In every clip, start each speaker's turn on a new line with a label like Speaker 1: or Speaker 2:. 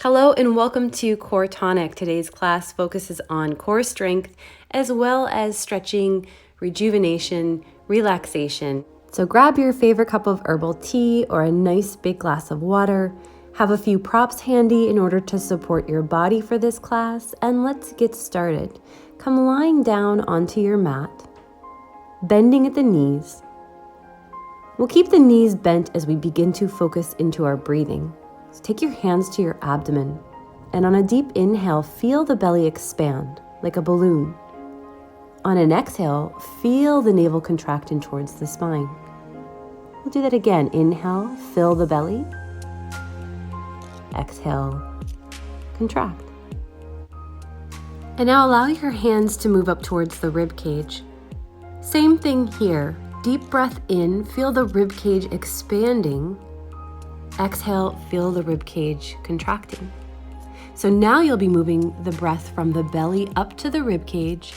Speaker 1: Hello and welcome to Core Tonic. Today's class focuses on core strength as well as stretching, rejuvenation, relaxation. So grab your favorite cup of herbal tea or a nice big glass of water. Have a few props handy in order to support your body for this class, and let's get started. Come lying down onto your mat, bending at the knees. We'll keep the knees bent as we begin to focus into our breathing. So take your hands to your abdomen, and on a deep inhale, feel the belly expand like a balloon. On an exhale, feel the navel contract in towards the spine. We'll do that again. Inhale, fill the belly. Exhale, contract. And now allow your hands to move up towards the rib cage. Same thing here. Deep breath in, feel the rib cage expanding. Exhale, feel the rib cage contracting. So now you'll be moving the breath from the belly up to the rib cage,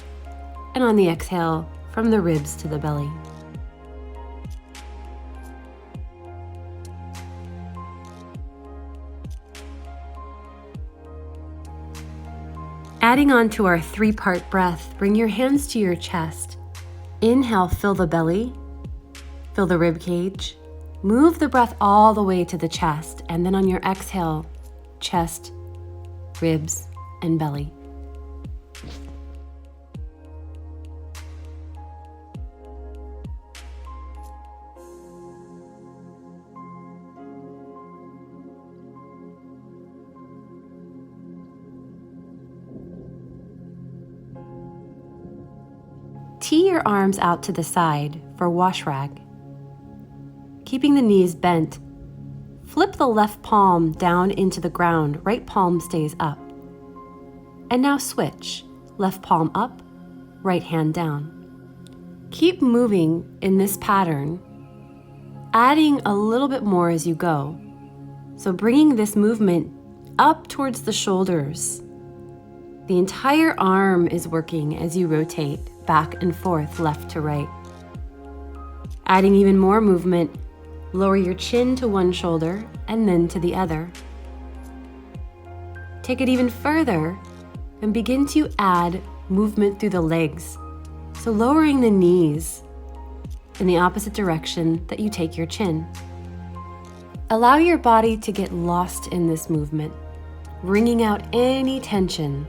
Speaker 1: and on the exhale, from the ribs to the belly. Adding on to our 3-part breath, bring your hands to your chest. Inhale, fill the belly, fill the rib cage. Move the breath all the way to the chest, and then on your exhale, chest, ribs, and belly. Tee your arms out to the side for wash rag. Keeping the knees bent, flip the left palm down into the ground, right palm stays up. And now switch, left palm up, right hand down. Keep moving in this pattern, adding a little bit more as you go. So bringing this movement up towards the shoulders. The entire arm is working as you rotate back and forth, left to right. Adding even more movement, lower your chin to one shoulder and then to the other. Take it even further and begin to add movement through the legs. So lowering the knees in the opposite direction that you take your chin. Allow your body to get lost in this movement, wringing out any tension.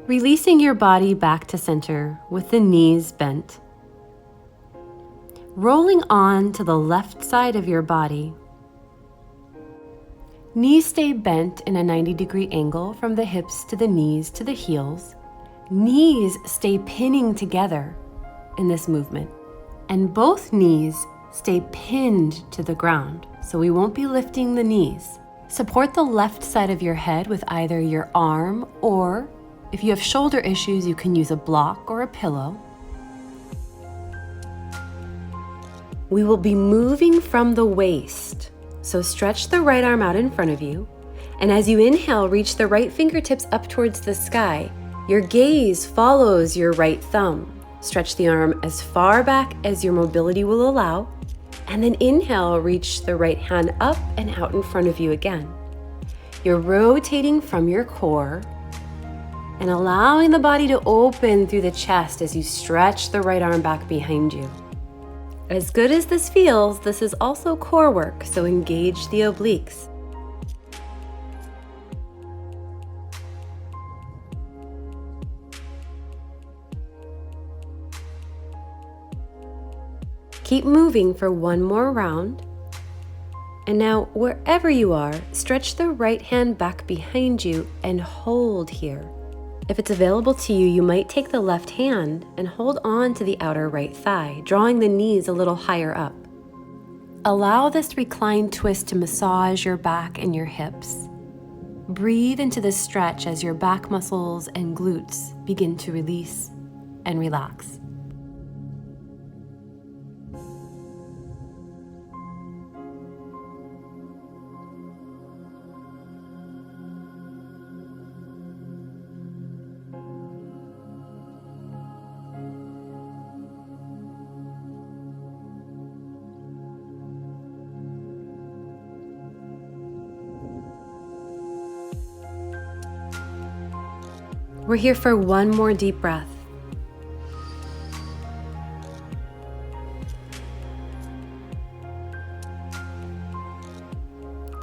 Speaker 1: Releasing your body back to center with the knees bent. Rolling on to the left side of your body. Knees stay bent in a 90-degree angle from the hips to the knees to the heels. Knees stay pinning together in this movement. And both knees stay pinned to the ground, so we won't be lifting the knees. Support the left side of your head with either your arm, or if you have shoulder issues, you can use a block or a pillow. We will be moving from the waist. So stretch the right arm out in front of you. And as you inhale, reach the right fingertips up towards the sky. Your gaze follows your right thumb. Stretch the arm as far back as your mobility will allow. And then inhale, reach the right hand up and out in front of you again. You're rotating from your core and allowing the body to open through the chest as you stretch the right arm back behind you. As good as this feels, this is also core work, so engage the obliques. Keep moving for one more round. And now, wherever you are, stretch the right hand back behind you and hold here. If it's available to you, you might take the left hand and hold on to the outer right thigh, drawing the knees a little higher up. Allow this reclined twist to massage your back and your hips. Breathe into this stretch as your back muscles and glutes begin to release and relax. We're here for one more deep breath.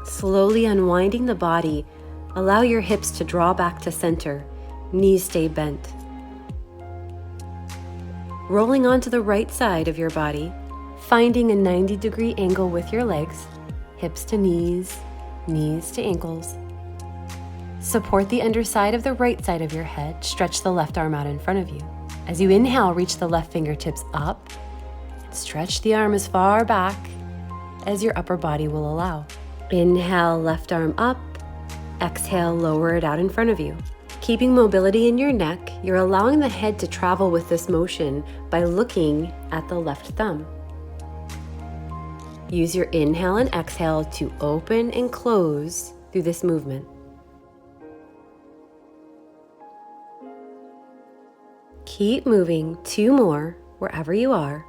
Speaker 1: Slowly unwinding the body, allow your hips to draw back to center, knees stay bent. Rolling onto the right side of your body, finding a 90-degree angle with your legs, hips to knees, knees to ankles. Support the underside of the right side of your head. Stretch the left arm out in front of you. As you inhale, reach the left fingertips up. Stretch the arm as far back as your upper body will allow. Inhale, left arm up. Exhale, lower it out in front of you. Keeping mobility in your neck, you're allowing the head to travel with this motion by looking at the left thumb. Use your inhale and exhale to open and close through this movement. Keep moving, 2 more, wherever you are.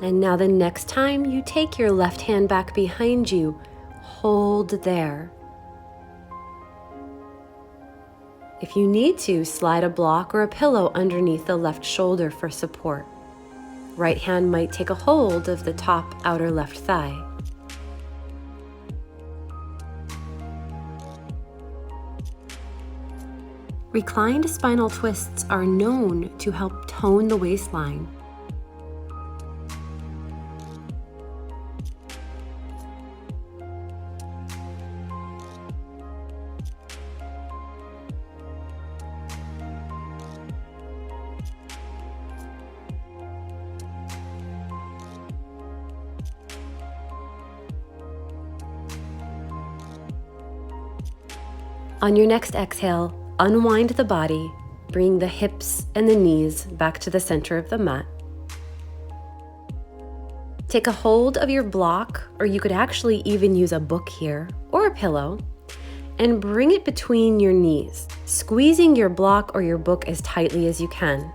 Speaker 1: And now the next time you take your left hand back behind you, hold there. If you need to, slide a block or a pillow underneath the left shoulder for support. Right hand might take a hold of the top outer left thigh. Reclined spinal twists are known to help tone the waistline. On your next exhale, unwind the body, bring the hips and the knees back to the center of the mat. Take a hold of your block, or you could actually even use a book here, or a pillow, and bring it between your knees, squeezing your block or your book as tightly as you can,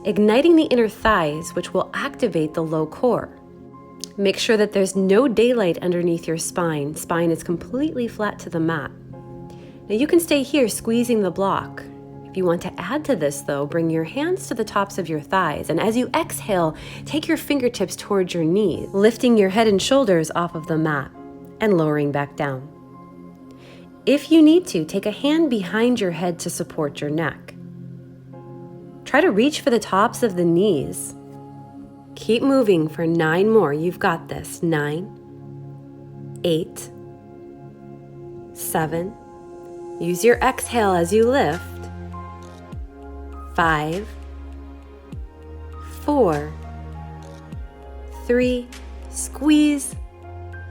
Speaker 1: igniting the inner thighs, which will activate the low core. Make sure that there's no daylight underneath your spine. Spine is completely flat to the mat. Now you can stay here squeezing the block. If you want to add to this though, bring your hands to the tops of your thighs, and as you exhale, take your fingertips towards your knees, lifting your head and shoulders off of the mat and lowering back down. If you need to, take a hand behind your head to support your neck. Try to reach for the tops of the knees. Keep moving for 9 more. You've got this. 9, 8, 7. Use your exhale as you lift. 5, 4, 3, squeeze.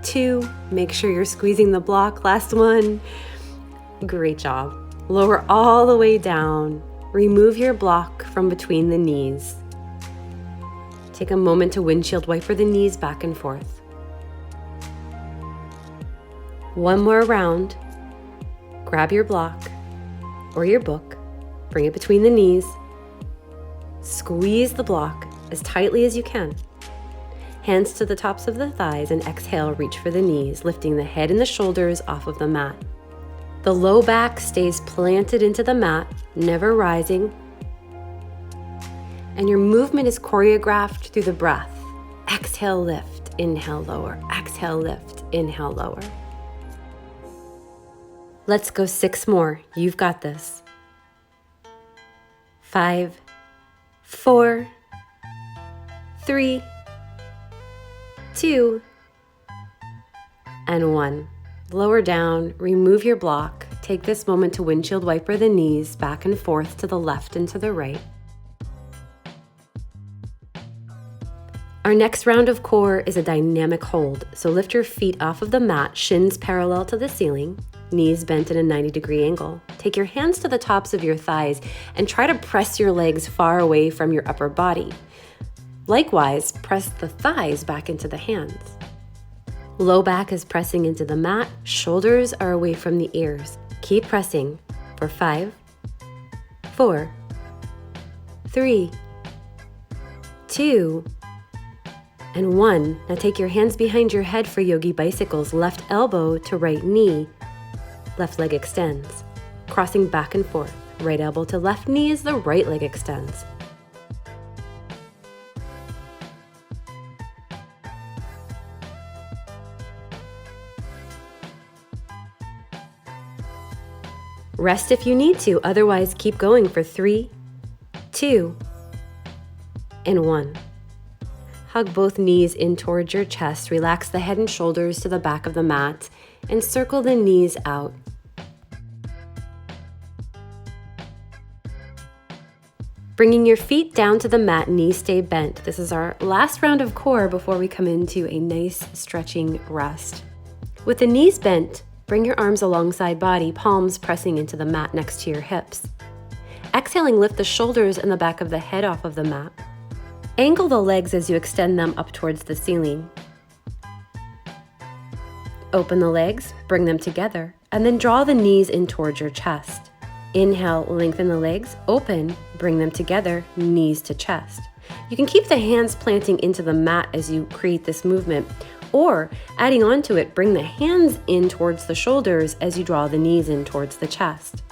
Speaker 1: 2, make sure you're squeezing the block. Last one. Great job. Lower all the way down. Remove your block from between the knees. Take a moment to windshield wiper the knees back and forth. 1 more round. Grab your block or your book, bring it between the knees, squeeze the block as tightly as you can. Hands to the tops of the thighs and exhale, reach for the knees, lifting the head and the shoulders off of the mat. The low back stays planted into the mat, never rising. And your movement is choreographed through the breath. Exhale, lift, inhale, lower. Exhale, lift, inhale, lower. Let's go 6 more. You've got this. 5, 4, 3, 2, and 1. Lower down, remove your block. Take this moment to windshield wiper the knees back and forth to the left and to the right. Our next round of core is a dynamic hold, so lift your feet off of the mat, shins parallel to the ceiling, knees bent at a 90-degree angle. Take your hands to the tops of your thighs and try to press your legs far away from your upper body. Likewise, press the thighs back into the hands. Low back is pressing into the mat, shoulders are away from the ears. Keep pressing for 5, 4, 3, 2, and 1. Now take your hands behind your head for yogi bicycles, left elbow to right knee, left leg extends. Crossing back and forth, right elbow to left knee as the right leg extends. Rest if you need to, otherwise keep going for 3, 2, and 1. Hug both knees in towards your chest, relax the head and shoulders to the back of the mat, and circle the knees out. Bringing your feet down to the mat, knees stay bent. This is our last round of core before we come into a nice stretching rest. With the knees bent, bring your arms alongside body, palms pressing into the mat next to your hips. Exhaling, lift the shoulders and the back of the head off of the mat. Angle the legs as you extend them up towards the ceiling. Open the legs, bring them together, and then draw the knees in towards your chest. Inhale, lengthen the legs, open, bring them together, knees to chest. You can keep the hands planting into the mat as you create this movement, or adding onto it, bring the hands in towards the shoulders as you draw the knees in towards the chest.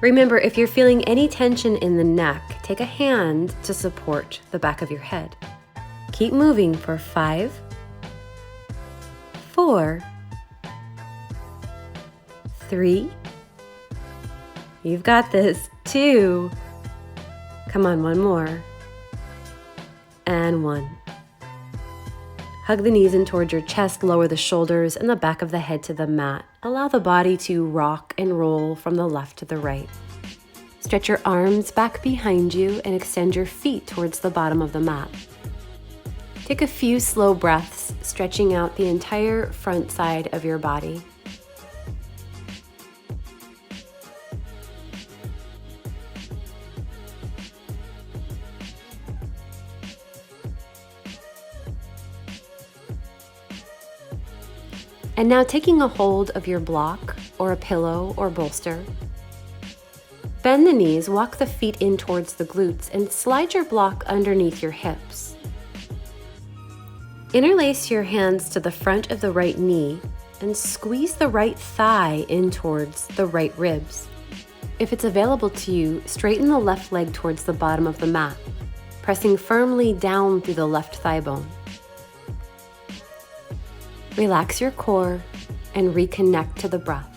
Speaker 1: Remember, if you're feeling any tension in the neck, take a hand to support the back of your head. Keep moving for 5, 4, 3, you've got this, 2, come on, one more, and 1. Hug the knees in towards your chest, lower the shoulders and the back of the head to the mat. Allow the body to rock and roll from the left to the right. Stretch your arms back behind you and extend your feet towards the bottom of the mat. Take a few slow breaths, stretching out the entire front side of your body. And now taking a hold of your block or a pillow or bolster. Bend the knees, walk the feet in towards the glutes, and slide your block underneath your hips. Interlace your hands to the front of the right knee and squeeze the right thigh in towards the right ribs. If it's available to you, straighten the left leg towards the bottom of the mat, pressing firmly down through the left thigh bone. Relax your core and reconnect to the breath.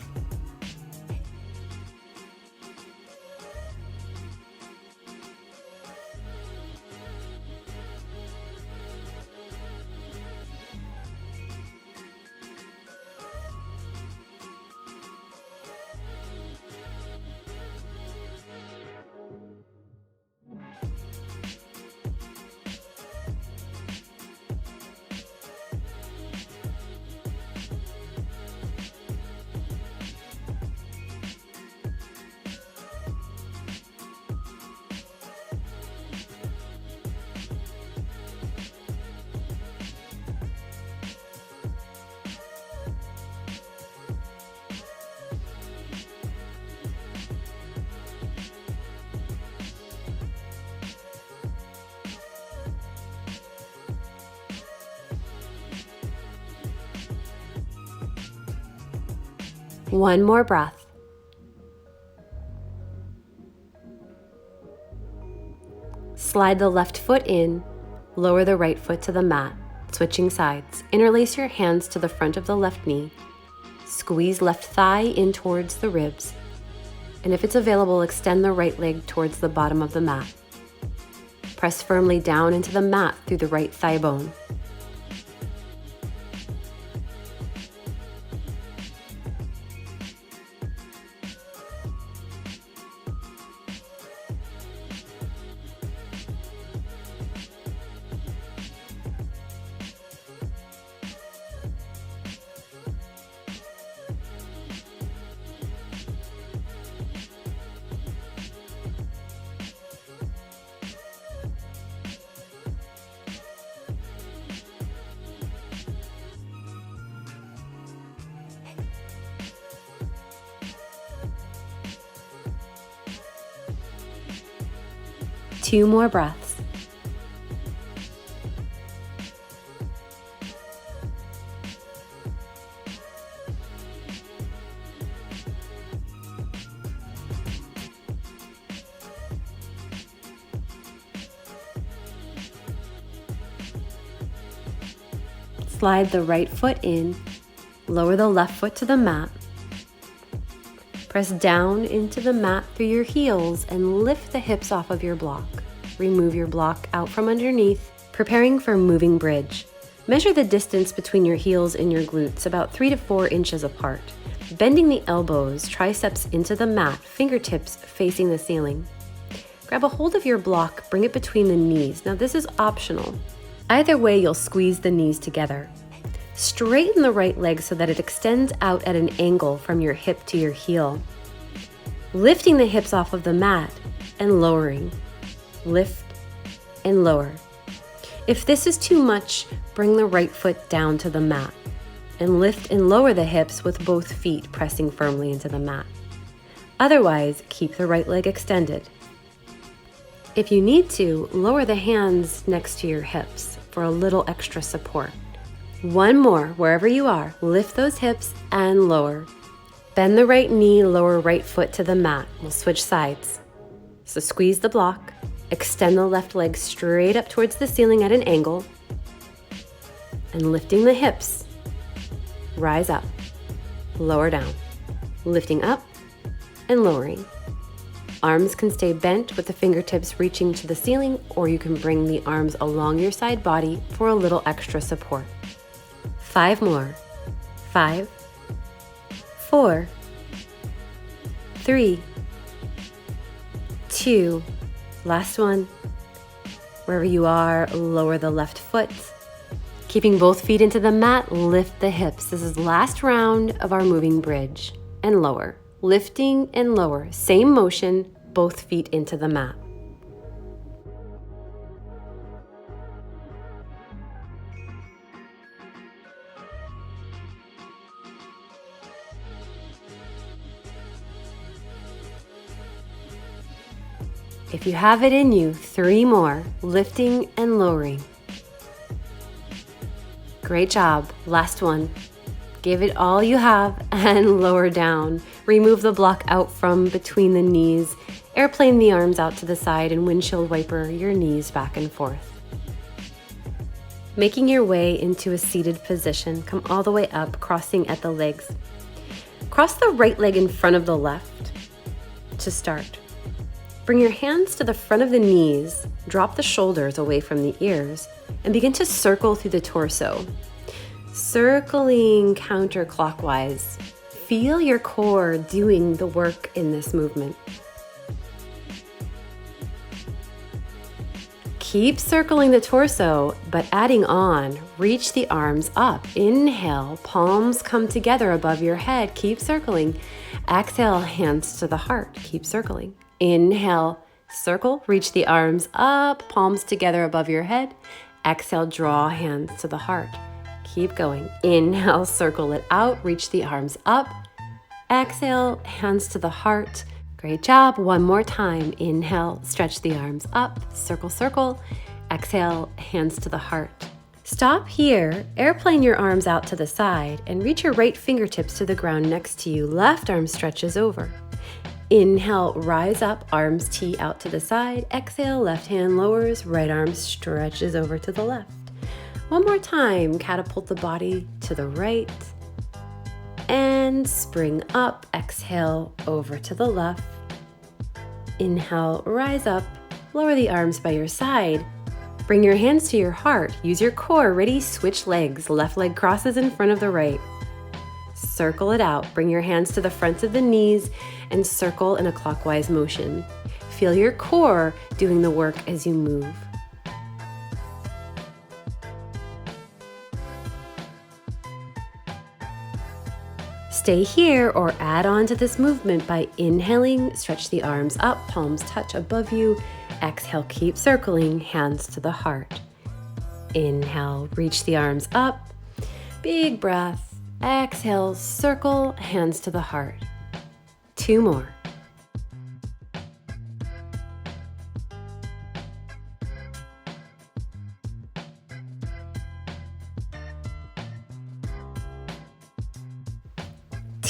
Speaker 1: One more breath. Slide the left foot in, lower the right foot to the mat, switching sides. Interlace your hands to the front of the left knee. Squeeze left thigh in towards the ribs. And if it's available, extend the right leg towards the bottom of the mat. Press firmly down into the mat through the right thigh bone. 2 more breaths. Slide the right foot in, lower the left foot to the mat. Press down into the mat through your heels and lift the hips off of your block. Remove your block out from underneath, preparing for moving bridge. Measure the distance between your heels and your glutes, about 3 to 4 inches apart. Bending the elbows, triceps into the mat, fingertips facing the ceiling. Grab a hold of your block, bring it between the knees. Now this is optional. Either way, you'll squeeze the knees together. Straighten the right leg so that it extends out at an angle from your hip to your heel. Lifting the hips off of the mat and lowering. Lift and lower. If this is too much, bring the right foot down to the mat and lift and lower the hips with both feet pressing firmly into the mat. Otherwise, keep the right leg extended. If you need to, lower the hands next to your hips for a little extra support. One more, wherever you are, lift those hips and lower. Bend the right knee, lower right foot to the mat. We'll switch sides. So squeeze the block, extend the left leg straight up towards the ceiling at an angle, and lifting the hips, rise up, lower down, lifting up and lowering. Arms can stay bent with the fingertips reaching to the ceiling, or you can bring the arms along your side body for a little extra support. 5 more. 5, 4, 3, 2, last one. Wherever you are, lower the left foot. Keeping both feet into the mat, lift the hips. This is last round of our moving bridge. And lower. Lifting and lower. Same motion, both feet into the mat. If you have it in you, 3 more, lifting and lowering. Great job. Last one. Give it all you have and lower down. Remove the block out from between the knees. Airplane the arms out to the side and windshield wiper your knees back and forth. Making your way into a seated position, come all the way up, crossing at the legs. Cross the right leg in front of the left to start. Bring your hands to the front of the knees, drop the shoulders away from the ears, and begin to circle through the torso. Circling counterclockwise. Feel your core doing the work in this movement. Keep circling the torso, but adding on, reach the arms up. Inhale, palms come together above your head. Keep circling. Exhale, hands to the heart. Keep circling. Inhale, circle, reach the arms up, palms together above your head. Exhale, draw hands to the heart. Keep going. Inhale, circle it out, reach the arms up. Exhale, hands to the heart. Great job. One more time. Inhale, stretch the arms up, circle, circle. Exhale, hands to the heart. Stop here, airplane your arms out to the side, and reach your right fingertips to the ground next to you. Left arm stretches over. Inhale, rise up, arms tee out to the side. Exhale, left hand lowers, right arm stretches over to the left. One more time, catapult the body to the right and spring up. Exhale, over to the left. Inhale, rise up, lower the arms by your side. Bring your hands to your heart. Use your core. Ready? Switch legs. Left leg crosses in front of the right. Circle it out. Bring your hands to the fronts of the knees and circle in a clockwise motion. Feel your core doing the work as you move. Stay here or add on to this movement by inhaling, stretch the arms up, palms touch above you. Exhale, keep circling, hands to the heart. Inhale, reach the arms up. Big breath. Exhale, circle, hands to the heart. 2 more.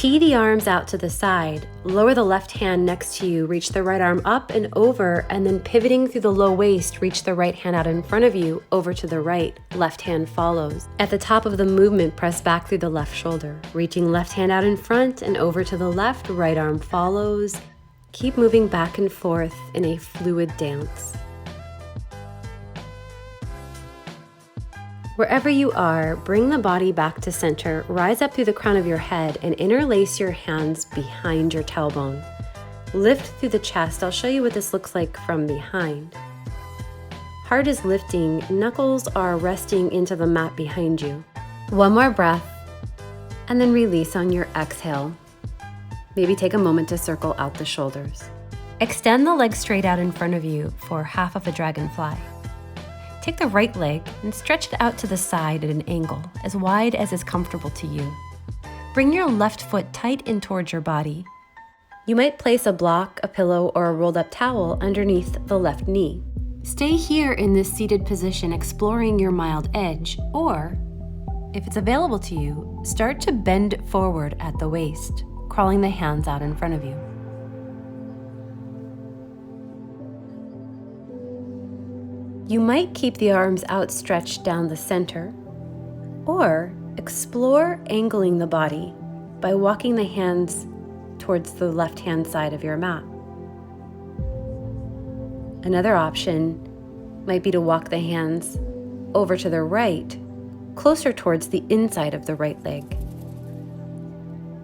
Speaker 1: Tee the arms out to the side. Lower the left hand next to you, reach the right arm up and over, and then pivoting through the low waist, reach the right hand out in front of you, over to the right, left hand follows. At the top of the movement, press back through the left shoulder, reaching left hand out in front and over to the left, right arm follows. Keep moving back and forth in a fluid dance. Wherever you are, bring the body back to center, rise up through the crown of your head and interlace your hands behind your tailbone. Lift through the chest. I'll show you what this looks like from behind. Heart is lifting, knuckles are resting into the mat behind you. One more breath, and then release on your exhale. Maybe take a moment to circle out the shoulders. Extend the legs straight out in front of you for half of a dragonfly. Take the right leg and stretch it out to the side at an angle, as wide as is comfortable to you. Bring your left foot tight in towards your body. You might place a block, a pillow, or a rolled up towel underneath the left knee. Stay here in this seated position, exploring your mild edge, or, if it's available to you, start to bend forward at the waist, crawling the hands out in front of you. You might keep the arms outstretched down the center, or explore angling the body by walking the hands towards the left-hand side of your mat. Another option might be to walk the hands over to the right, closer towards the inside of the right leg.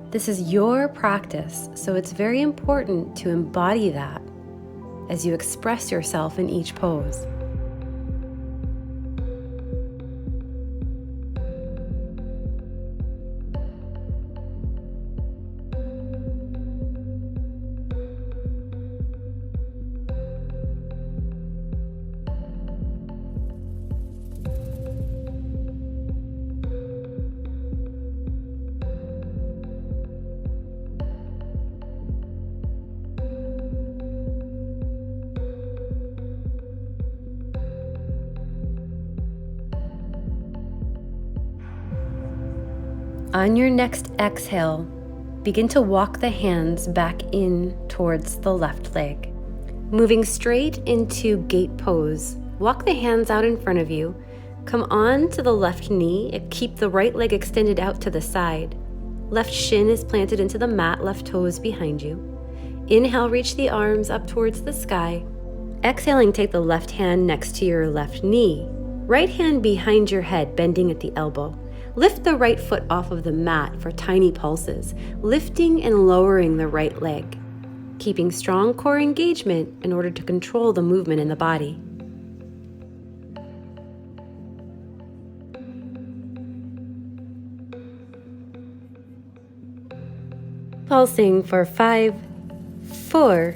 Speaker 1: This is your practice, so it's very important to embody that as you express yourself in each pose. On your next exhale, begin to walk the hands back in towards the left leg. Moving straight into gate pose, walk the hands out in front of you, come on to the left knee, and keep the right leg extended out to the side. Left shin is planted into the mat, left toe is behind you. Inhale, reach the arms up towards the sky. Exhaling, take the left hand next to your left knee. Right hand behind your head, bending at the elbow. Lift the right foot off of the mat for tiny pulses, lifting and lowering the right leg, keeping strong core engagement in order to control the movement in the body. Pulsing for 5, 4,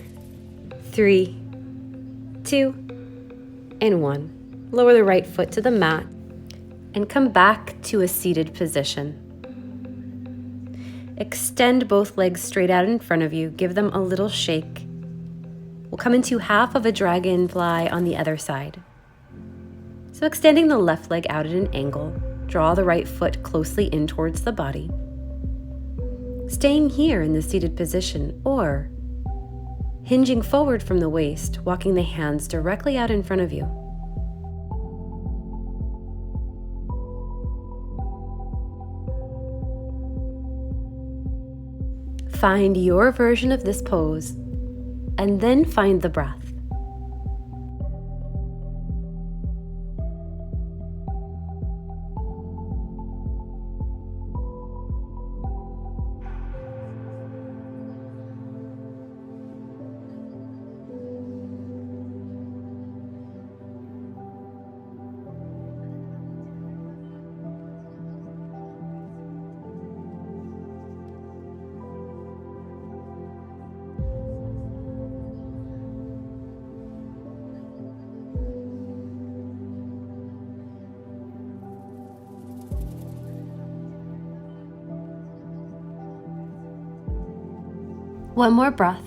Speaker 1: 3, 2, and 1. Lower the right foot to the mat and come back to a seated position. Extend both legs straight out in front of you. Give them a little shake. We'll come into half of a dragonfly on the other side. So extending the left leg out at an angle, draw the right foot closely in towards the body. Staying here in the seated position, or hinging forward from the waist, walking the hands directly out in front of you. Find your version of this pose, and then find the breath. One more breath.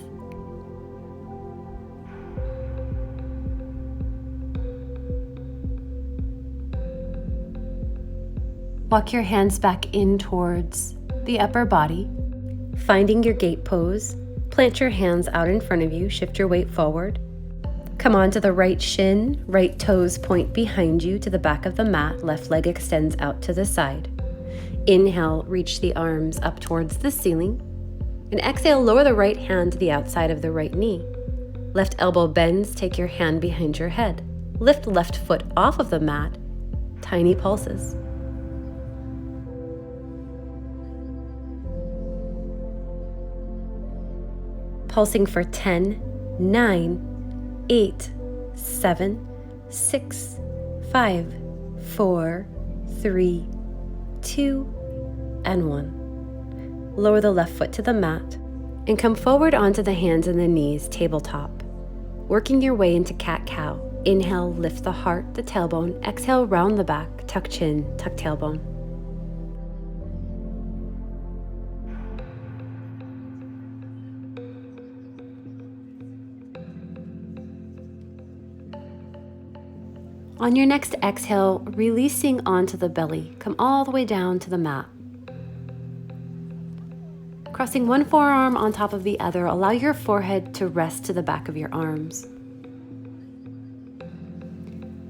Speaker 1: Walk your hands back in towards the upper body. Finding your gate pose, plant your hands out in front of you, shift your weight forward. Come onto the right shin, right toes point behind you to the back of the mat, left leg extends out to the side. Inhale, reach the arms up towards the ceiling. And exhale, lower the right hand to the outside of the right knee. Left elbow bends, take your hand behind your head. Lift left foot off of the mat, tiny pulses. Pulsing for 10, 9, 8, 7, 6, 5, 4, 3, 2, and 1. Lower the left foot to the mat and come forward onto the hands and the knees, tabletop. Working your way into cat-cow. Inhale, lift the heart, the tailbone. Exhale, round the back, tuck chin, tuck tailbone. On your next exhale, releasing onto the belly, come all the way down to the mat. Crossing one forearm on top of the other, allow your forehead to rest to the back of your arms.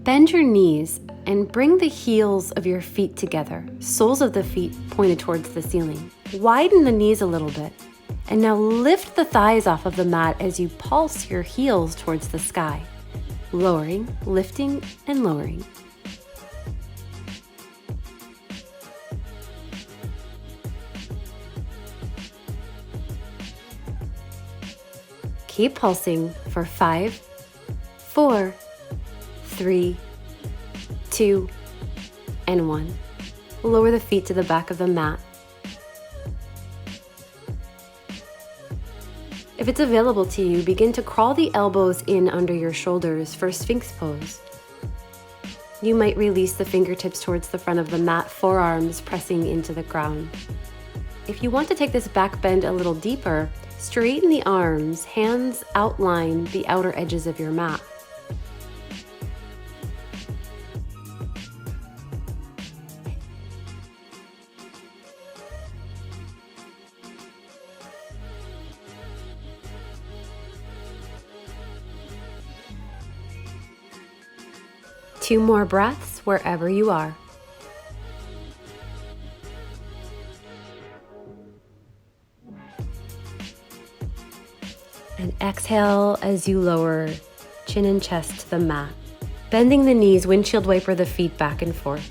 Speaker 1: Bend your knees and bring the heels of your feet together, soles of the feet pointed towards the ceiling. Widen the knees a little bit, and now lift the thighs off of the mat as you pulse your heels towards the sky. Lowering, lifting, and lowering. Keep pulsing for 5, 4, 3, 2, and 1. Lower the feet to the back of the mat. If it's available to you, begin to crawl the elbows in under your shoulders for Sphinx pose. You might release the fingertips towards the front of the mat, forearms pressing into the ground. If you want to take this back bend a little deeper, straighten the arms, hands outline the outer edges of your mat. Two more breaths wherever you are. And exhale as you lower chin and chest to the mat. Bending the knees, windshield wiper the feet back and forth.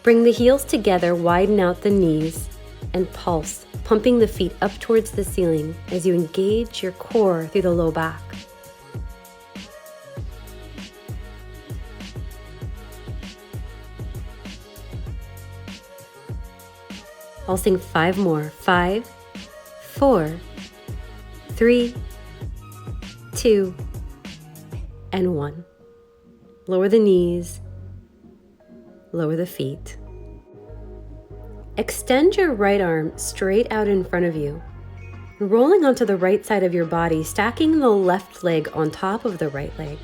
Speaker 1: Bring the heels together, widen out the knees, and pulse, pumping the feet up towards the ceiling as you engage your core through the low back. Pulsing 5 more. 5, 4, 3, 2, and 1. Lower the knees, lower the feet. Extend your right arm straight out in front of you, rolling onto the right side of your body, stacking the left leg on top of the right leg.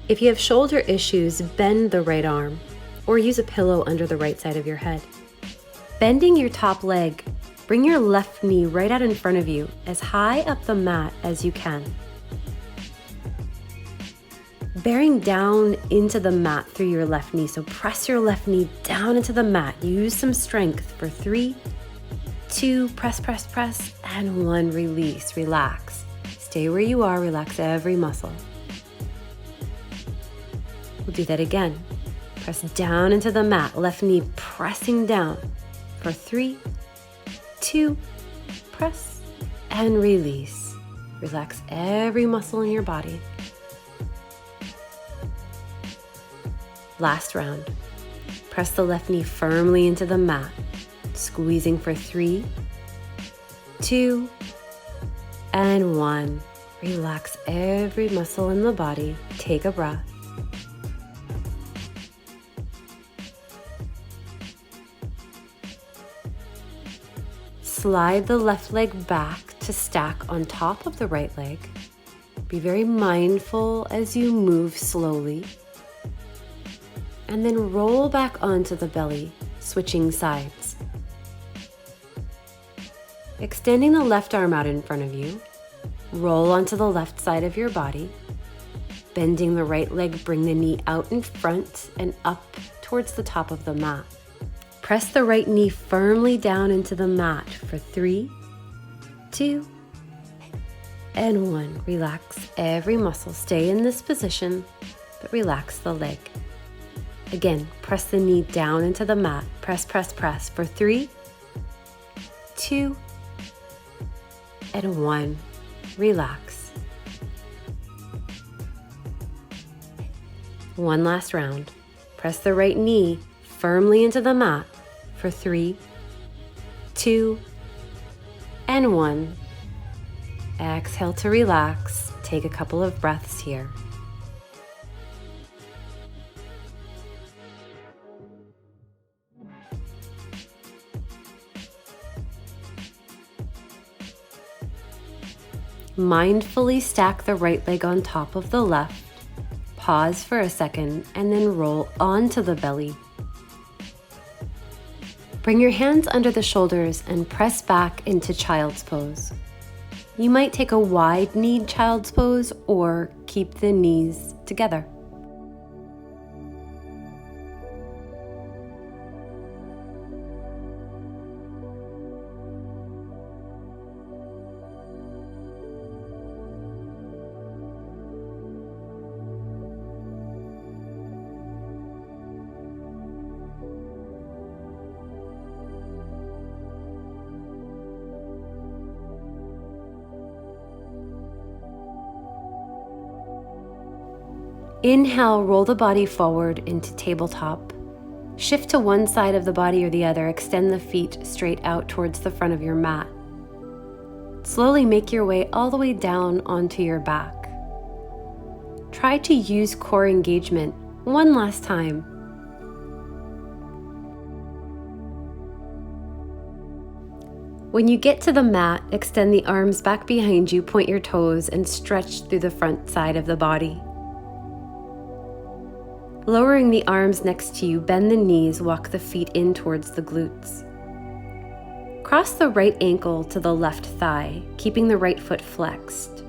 Speaker 1: If you have shoulder issues, bend the right arm or use a pillow under the right side of your head. Bending your top leg, bring your left knee right out in front of you, as high up the mat as you can. Bearing down into the mat through your left knee, so press your left knee down into the mat. Use some strength for 3, 2, press, press, press, and 1, release, relax. Stay where you are, relax every muscle. We'll do that again. Press down into the mat, left knee pressing down. For 3, 2, press, and release. Relax every muscle in your body. Last round. Press the left knee firmly into the mat, squeezing for 3, 2, and 1. Relax every muscle in the body. Take a breath. Slide the left leg back to stack on top of the right leg. Be very mindful as you move slowly. And then roll back onto the belly, switching sides. Extending the left arm out in front of you, roll onto the left side of your body. Bending the right leg, bring the knee out in front and up towards the top of the mat. Press the right knee firmly down into the mat for 3, 2, and 1. Relax every muscle. Stay in this position, but relax the leg. Again, press the knee down into the mat. Press, press, press for 3, 2, and 1. Relax. One last round. Press the right knee firmly into the mat for 3, 2, and 1. Exhale to relax. Take a couple of breaths here. Mindfully stack the right leg on top of the left. Pause for a second and then roll onto the belly. Bring your hands under the shoulders and press back into child's pose. You might take a wide-kneed child's pose or keep the knees together. Inhale, roll the body forward into tabletop. Shift to one side of the body or the other. Extend the feet straight out towards the front of your mat. Slowly make your way all the way down onto your back. Try to use core engagement one last time. When you get to the mat, extend the arms back behind you, point your toes, and stretch through the front side of the body. Lowering the arms next to you, bend the knees, walk the feet in towards the glutes. Cross the right ankle to the left thigh, keeping the right foot flexed.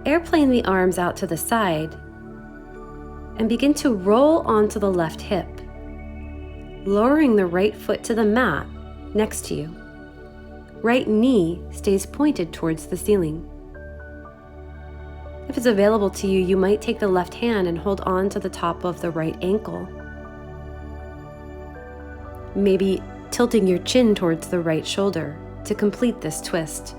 Speaker 1: Airplane the arms out to the side and begin to roll onto the left hip, lowering the right foot to the mat next to you. Right knee stays pointed towards the ceiling. If it's available to you, you might take the left hand and hold on to the top of the right ankle. Maybe tilting your chin towards the right shoulder to complete this twist.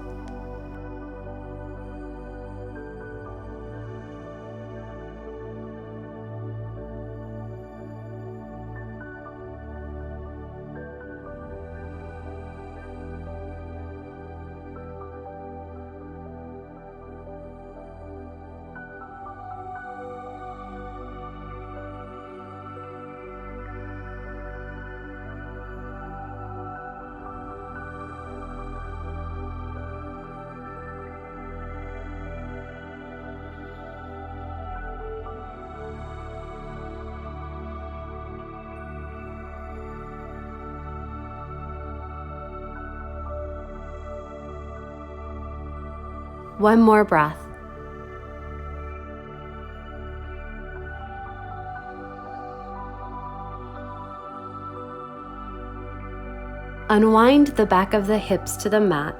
Speaker 1: One more breath. Unwind the back of the hips to the mat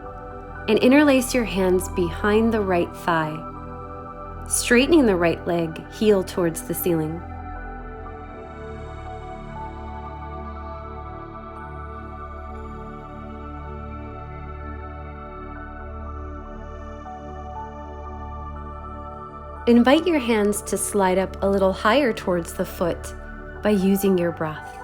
Speaker 1: and interlace your hands behind the right thigh, straightening the right leg, heel towards the ceiling. Invite your hands to slide up a little higher towards the foot by using your breath.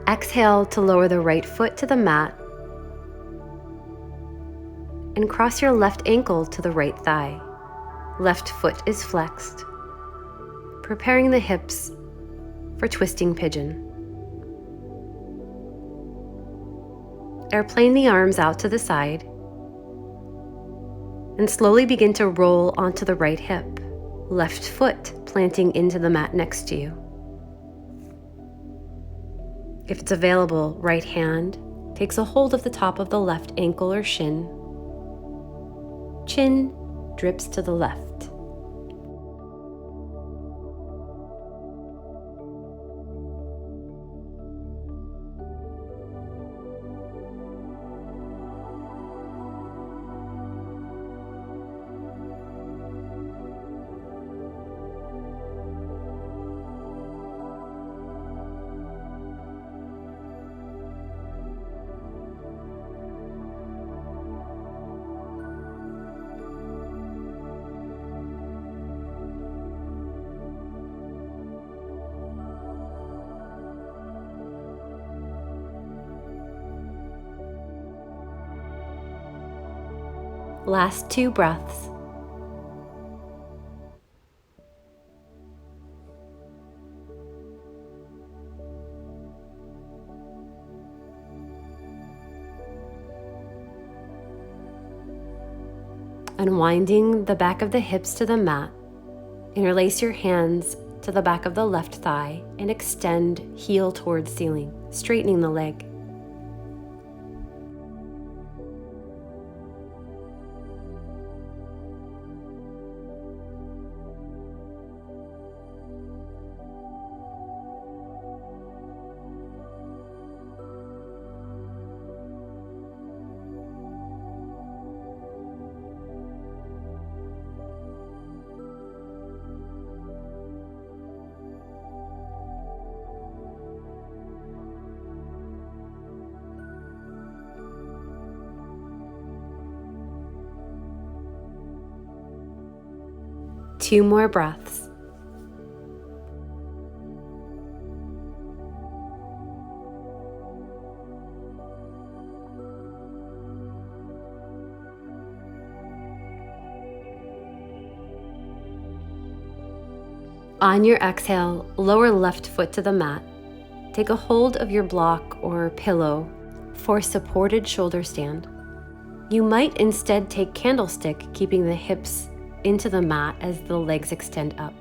Speaker 1: Exhale to lower the right foot to the mat and cross your left ankle to the right thigh. Left foot is flexed, preparing the hips for twisting pigeon. Airplane the arms out to the side and slowly begin to roll onto the right hip, left foot planting into the mat next to you. If it's available, right hand takes a hold of the top of the left ankle or shin. Chin drips to the left. Last 2 breaths. Unwinding the back of the hips to the mat, interlace your hands to the back of the left thigh and extend heel towards ceiling, straightening the leg. Two more breaths. On your exhale, lower left foot to the mat. Take a hold of your block or pillow for supported shoulder stand. You might instead take candlestick, keeping the hips into the mat as the legs extend up.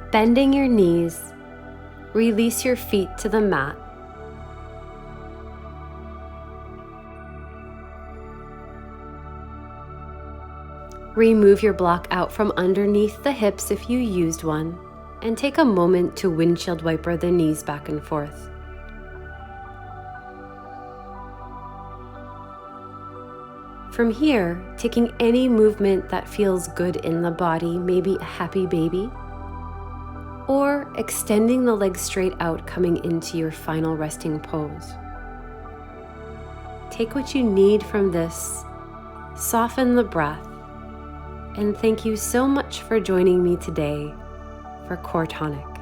Speaker 1: Bending your knees, release your feet to the mat. Remove your block out from underneath the hips if you used one, and take a moment to windshield wiper the knees back and forth. From here, taking any movement that feels good in the body, maybe a happy baby, or extending the legs straight out, coming into your final resting pose. Take what you need from this, soften the breath, and thank you so much for joining me today for Core Tonic.